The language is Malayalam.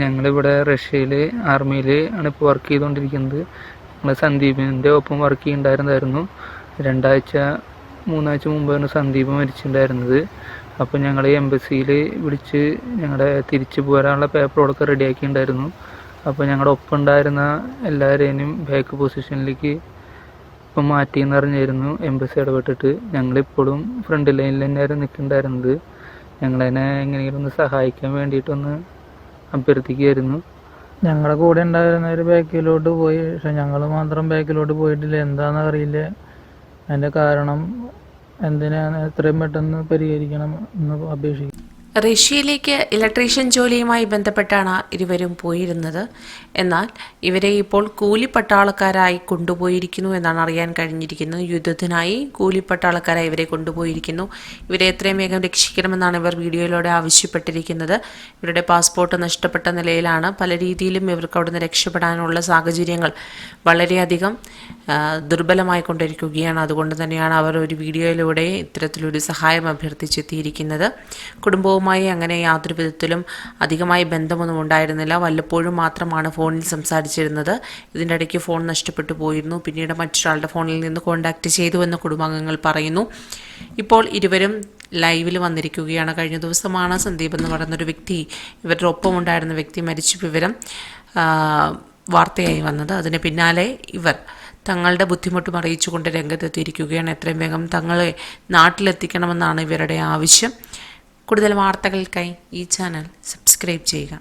ഞങ്ങളിവിടെ റഷ്യയിൽ ആർമിയിൽ ആണ് ഇപ്പോൾ വർക്ക് ചെയ്തുകൊണ്ടിരിക്കുന്നത്. ഞങ്ങൾ സന്ദീപിൻ്റെ ഒപ്പം വർക്ക് ചെയ്യുന്നുണ്ടായിരുന്നു. 3 ആഴ്ച മുമ്പാണ് സന്ദീപ് മരിച്ചിട്ടുണ്ടായിരുന്നത്. അപ്പോൾ ഞങ്ങൾ എംബസിയിൽ വിളിച്ച് ഞങ്ങളുടെ തിരിച്ചു പോരാനുള്ള പേപ്പറുകളൊക്കെ റെഡിയാക്കിയിട്ടുണ്ടായിരുന്നു. അപ്പോൾ ഞങ്ങളുടെ ഒപ്പം ഉണ്ടായിരുന്ന എല്ലാവരെയും ബാക്ക് പൊസിഷനിലേക്ക് ഇപ്പം മാറ്റിയെന്ന് അറിഞ്ഞായിരുന്നു എംബസി ഇടപെട്ടിട്ട്. ഞങ്ങളിപ്പോഴും ഫ്രണ്ട് ലൈനിൽ തന്നെയായിരുന്നു നിൽക്കുന്നുണ്ടായിരുന്നത്. ഞങ്ങളതിനെ എങ്ങനെയെങ്കിലും ഒന്ന് സഹായിക്കാൻ വേണ്ടിയിട്ടൊന്ന് അഭ്യർത്ഥിക്കുകയായിരുന്നു. ഞങ്ങളുടെ കൂടെ ഉണ്ടായിരുന്നവർ ബാക്കിലോട്ട് പോയി, പക്ഷെ ഞങ്ങൾ മാത്രം ബാക്കിലോട്ട് പോയിട്ടില്ല. എന്താണെന്ന് അറിയില്ല. അതിൻ്റെ കാരണം എന്തിനാണ് എത്രയും പെട്ടെന്ന് പരിഹരിക്കണം എന്ന് അപേക്ഷിക്കും. റഷ്യയിലേക്ക് ഇലക്ട്രീഷ്യൻ ജോലിയുമായി ബന്ധപ്പെട്ടാണ് ഇരുവരും പോയിരുന്നത്. എന്നാൽ ഇവരെ ഇപ്പോൾ കൂലിപ്പട്ടാളക്കാരായി കൊണ്ടുപോയിരിക്കുന്നു എന്നാണ് അറിയാൻ കഴിഞ്ഞിരിക്കുന്നത്. യുദ്ധത്തിനായി കൂലിപ്പട്ടാളക്കാരായി ഇവരെ കൊണ്ടുപോയിരിക്കുന്നു. ഇവരെ എത്രയും വേഗം രക്ഷിക്കണമെന്നാണ് ഇവർ വീഡിയോയിലൂടെ ആവശ്യപ്പെട്ടിരിക്കുന്നത്. ഇവരുടെ പാസ്പോർട്ട് നഷ്ടപ്പെട്ട നിലയിലാണ്. പല രീതിയിലും ഇവർക്ക് അവിടുന്ന് രക്ഷപ്പെടാനുള്ള സാഹചര്യങ്ങൾ വളരെയധികം ദുർബലമായി കൊണ്ടിരിക്കുകയാണ്. അതുകൊണ്ട് തന്നെയാണ് അവർ ഒരു വീഡിയോയിലൂടെ ഇത്തരത്തിലൊരു സഹായം അഭ്യർത്ഥിച്ചെത്തിയിരിക്കുന്നത്. കുടുംബവുമായി അങ്ങനെ യാതൊരു വിധത്തിലും അധികമായി ബന്ധമൊന്നും ഉണ്ടായിരുന്നില്ല. വല്ലപ്പോഴും മാത്രമാണ് ഫോണിൽ സംസാരിച്ചിരുന്നത്. ഇതിൻ്റെ ഇടയ്ക്ക് ഫോൺ നഷ്ടപ്പെട്ടു പോയിരുന്നു. പിന്നീട് മറ്റൊരാളുടെ ഫോണിൽ നിന്ന് കോൺടാക്റ്റ് ചെയ്തുവെന്ന് കുടുംബാംഗങ്ങൾ പറയുന്നു. ഇപ്പോൾ ഇരുവരും ലൈവിൽ വന്നിരിക്കുകയാണ്. കഴിഞ്ഞ ദിവസമാണ് സന്ദീപ് എന്ന് പറയുന്നൊരു വ്യക്തി, ഇവരുടെ ഒപ്പം ഉണ്ടായിരുന്ന വ്യക്തി മരിച്ച വിവരം വാർത്തയായി വന്നത്. അതിന് പിന്നാലെ ഇവർ തങ്ങളുടെ ബുദ്ധിമുട്ടും അറിയിച്ചുകൊണ്ട് രംഗത്തെത്തിയിരിക്കുകയാണ്. എത്രയും വേഗം തങ്ങളെ നാട്ടിലെത്തിക്കണമെന്നാണ് ഇവരുടെ ആവശ്യം. കൂടുതൽ വാർത്തകൾക്കായി ഈ ചാനൽ സബ്സ്ക്രൈബ് ചെയ്യുക.